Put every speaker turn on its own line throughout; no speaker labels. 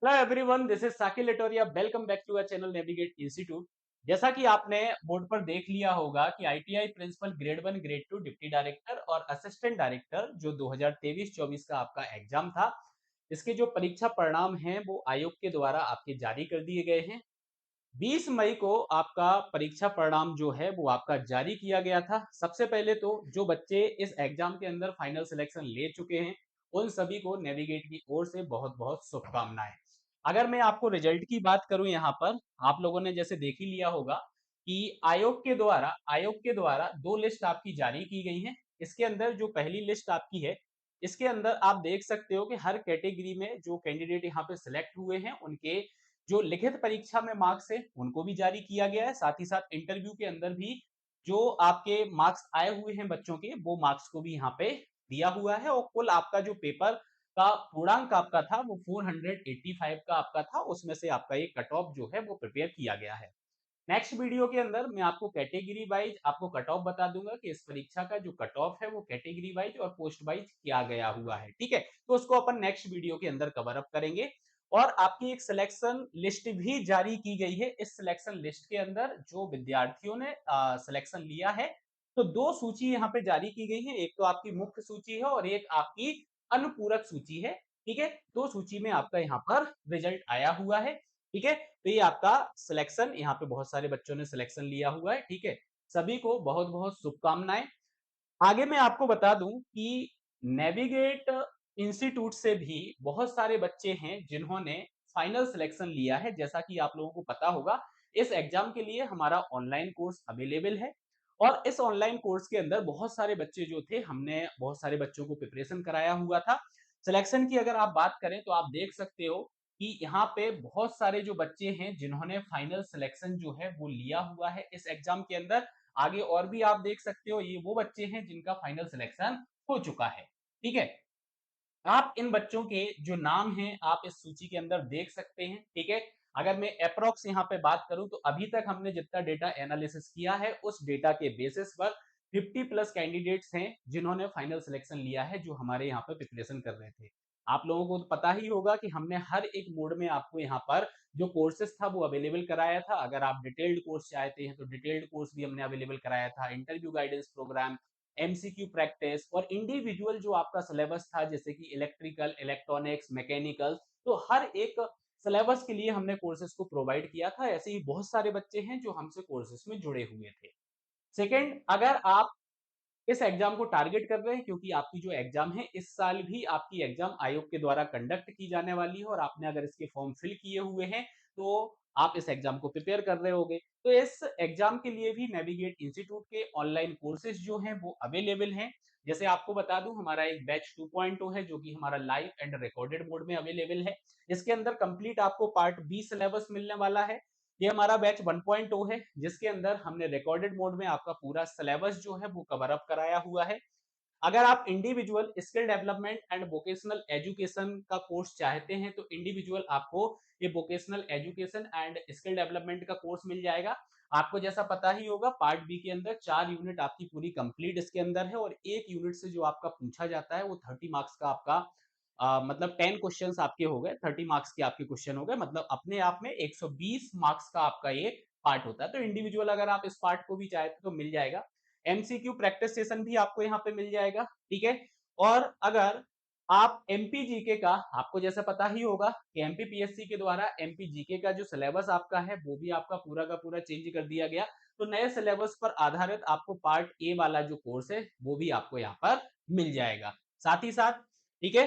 Hello everyone, this is Saqib Latoria. Welcome back to our channel navigate institute. जैसा कि आपने board पर देख लिया होगा कि ITI principal grade 1 grade 2 deputy director और असिस्टेंट डायरेक्टर जो 2023-24 का आपका एग्जाम था, इसके जो परीक्षा परिणाम हैं वो आयोग के द्वारा आपके जारी कर दिए गए हैं। 20 मई को आपका परीक्षा परिणाम जो है वो आपका जारी किया गया था। सबसे पहले तो जो बच्चे इस एग्जाम के अंदर फाइनल सिलेक्शन ले चुके हैं, उन सभी को नेविगेट की ओर से बहुत बहुत शुभकामनाएं। अगर मैं आपको रिजल्ट की बात करूं, यहाँ पर आप लोगों ने जैसे देख ही लिया होगा कि आयोग के द्वारा दो लिस्ट आपकी जारी की गई हैं। इसके अंदर जो पहली लिस्ट आपकी है, इसके अंदर आप देख सकते हो कि हर कैटेगरी में जो कैंडिडेट यहाँ पे सिलेक्ट हुए हैं, उनके जो लिखित परीक्षा में मार्क्स है उनको भी जारी किया गया है। साथ ही साथ इंटरव्यू के अंदर भी जो आपके मार्क्स आए हुए हैं बच्चों के, वो मार्क्स को भी यहाँ पे दिया हुआ है। और कुल आपका जो पेपर का पूर्णांक आपका था वो 485 का आपका था, उसमें से आपका ये कट ऑफ जो है वो प्रिपेयर किया गया है। नेक्स्ट वीडियो के अंदर मैं आपको कैटेगरी वाइज आपको कट ऑफ बता दूंगा कि इस परीक्षा का जो कट ऑफ है वो कैटेगरी वाइज और पोस्ट वाइज किया गया हुआ है। ठीक है, तो उसको अपन नेक्स्ट वीडियो के अंदर कवर अप करेंगे। और आपकी एक सिलेक्शन लिस्ट भी जारी की गई है। इस सिलेक्शन लिस्ट के अंदर जो विद्यार्थियों ने सिलेक्शन लिया है, तो दो सूची यहाँ पे जारी की गई है। एक तो आपकी मुख्य सूची है और एक आपकी अनुपूरक सूची है। ठीक है, दो सूची में आपका यहाँ पर रिजल्ट आया हुआ है। ठीक है, तो ये आपका सिलेक्शन, यहाँ पे बहुत सारे बच्चों ने सिलेक्शन लिया हुआ है। ठीक है, सभी को बहुत बहुत शुभकामनाएं। आगे मैं आपको बता दूं कि नेविगेट इंस्टीट्यूट से भी बहुत सारे बच्चे हैं जिन्होंने फाइनल सिलेक्शन लिया है। जैसा कि आप लोगों को पता होगा, इस एग्जाम के लिए हमारा ऑनलाइन कोर्स अवेलेबल है। और इस ऑनलाइन कोर्स के अंदर बहुत सारे बच्चे जो थे, हमने बहुत सारे बच्चों को प्रिपरेशन कराया हुआ था। सिलेक्शन की अगर आप बात करें तो आप देख सकते हो कि यहाँ पे बहुत सारे जो बच्चे हैं जिन्होंने फाइनल सिलेक्शन जो है वो लिया हुआ है इस एग्जाम के अंदर। आगे और भी आप देख सकते हो, ये वो बच्चे हैं जिनका फाइनल सिलेक्शन हो चुका है। ठीक है, आप इन बच्चों के जो नाम हैं आप इस सूची के अंदर देख सकते हैं। ठीक है, अगर मैं अप्रॉक्स यहाँ पे बात करूं तो अभी तक हमने जितना डेटा एनालिसिस किया है उस डेटा के बेसिस पर 50 प्लस कैंडिडेट्स हैं जिन्होंने फाइनल सिलेक्शन लिया है, जो हमारे यहाँ पे प्रिपरेशन कर रहे थे। आप लोगों को तो पता ही होगा कि हमने हर एक मोड में आपको यहाँ पर जो कोर्सेज था वो अवेलेबल कराया था। अगर आप डिटेल्ड कोर्स चाहते हैं तो डिटेल्ड कोर्स भी हमने अवेलेबल कराया था। Interview guidance programme, MCQ practice और इंडिविजुअल जो आपका सिलेबस था, जैसे कि इलेक्ट्रिकल, इलेक्ट्रॉनिक्स, मैकेनिकल, तो हर एक सिलेबस के लिए हमने कोर्सेज को प्रोवाइड किया था। ऐसे ही बहुत सारे बच्चे हैं जो हमसे कोर्सेज में जुड़े हुए थे। सेकंड, अगर आप इस एग्जाम को टारगेट कर रहे हैं, क्योंकि आपकी जो एग्जाम है इस साल भी आपकी एग्जाम आयोग के द्वारा कंडक्ट की जाने वाली है और आपने अगर इसके फॉर्म फिल किए हुए हैं तो आप इस एग्जाम को प्रिपेयर कर रहे होगे, तो इस एग्जाम के लिए भी नेविगेट इंस्टीट्यूट के ऑनलाइन कोर्सेज जो हैं वो अवेलेबल हैं। जैसे आपको बता दूं, हमारा एक बैच 2.0 है जो कि हमारा लाइव एंड रिकॉर्डेड मोड में अवेलेबल है। इसके अंदर कंप्लीट आपको पार्ट बी सिलेबस मिलने वाला है। ये हमारा बैच 1.0 है जिसके अंदर हमने रिकॉर्डेड मोड में आपका पूरा सिलेबस जो है वो कवर अप कराया हुआ है। अगर आप individual skill development and vocational education का कोर्स चाहते हैं तो इंडिविजुअल आपको ये vocational education and skill development का कोर्स मिल जाएगा। आपको जैसा पता ही होगा, पार्ट बी के अंदर 4 यूनिट आपकी पूरी कंप्लीट इसके अंदर है और एक यूनिट से जो आपका पूछा जाता है वो 30 मार्क्स का आपका मतलब 10 क्वेश्चंस आपके हो गए, 30 मार्क्स के आपके क्वेश्चन हो गए, मतलब अपने आप में 120 मार्क्स का आपका ये पार्ट होता है। तो इंडिविजुअल अगर आप इस पार्ट को भी चाहते तो मिल जाएगा। एमसीक्यू प्रैक्टिस सेशन भी आपको यहाँ पे मिल जाएगा। ठीक है, और अगर आप एमपीजीके का, आपको जैसा पता ही होगा कि एमपीपीएससी के द्वारा एमपीजीके का जो सिलेबस आपका है वो भी आपका पूरा का पूरा चेंज कर दिया गया। तो नए सिलेबस पर आधारित आपको पार्ट ए वाला जो कोर्स है वो भी आपको यहाँ पर मिल जाएगा। साथ ही साथ, ठीक है,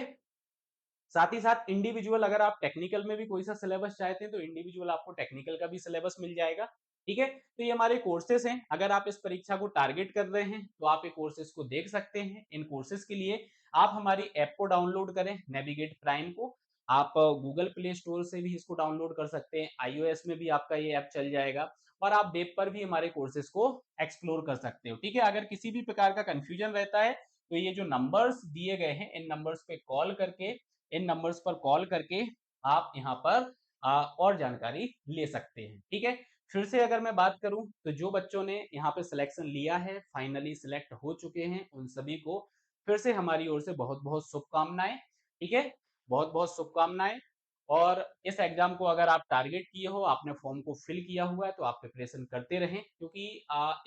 साथ ही साथ इंडिविजुअल अगर आप टेक्निकल में भी कोई सा सिलेबस चाहते हैं तो इंडिविजुअल आपको टेक्निकल का भी सिलेबस मिल जाएगा। ठीक है, तो ये हमारे कोर्सेज हैं। अगर आप इस परीक्षा को टारगेट कर रहे हैं तो आप ये कोर्सेज को देख सकते हैं। इन कोर्सेज के लिए आप हमारी ऐप को डाउनलोड करें, नेविगेट प्राइम को। आप गूगल प्ले स्टोर से भी इसको डाउनलोड कर सकते हैं, आईओएस में भी आपका ये ऐप चल जाएगा और आप वेब पर भी हमारे कोर्सेज को एक्सप्लोर कर सकते हो। ठीक है, अगर किसी भी प्रकार का कंफ्यूजन रहता है तो ये जो नंबर्स दिए गए हैं इन नंबर्स पे कॉल करके, इन नंबर्स पर कॉल करके आप यहाँ पर और जानकारी ले सकते हैं। ठीक है, फिर से अगर मैं बात करूं तो जो बच्चों ने यहाँ पे सिलेक्शन लिया है, फाइनली सिलेक्ट हो चुके हैं, उन सभी को फिर से हमारी ओर से बहुत बहुत शुभकामनाएं। ठीक है, बहुत बहुत शुभकामनाएं। और इस एग्जाम को अगर आप टारगेट किए हो, आपने फॉर्म को फिल किया हुआ है तो आप प्रिपरेशन करते रहें क्योंकि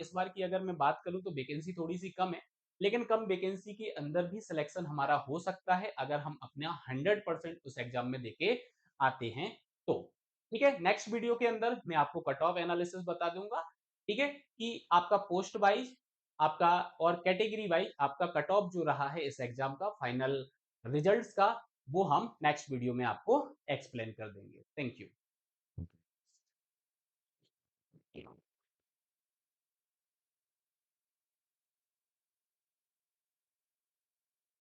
इस बार की अगर मैं बात करूँ तो वैकेंसी थोड़ी-सी कम है, लेकिन कम वैकेंसी के अंदर भी सिलेक्शन हमारा हो सकता है अगर हम अपना 100% उस एग्जाम में देके आते हैं तो। ठीक है? नेक्स्ट वीडियो के अंदर मैं आपको कट ऑफ एनालिसिस बता दूँगा, ठीक है? कि आपका पोस्ट वाइज़ आपका और कैटेगरी वाइज़ आपका कट ऑफ जो रहा है इस एग्जाम का फाइनल रिजल्ट्स का, वो हम नेक्स्ट वीडियो में आपको एक्सप्लेन कर देंगे। Thank you.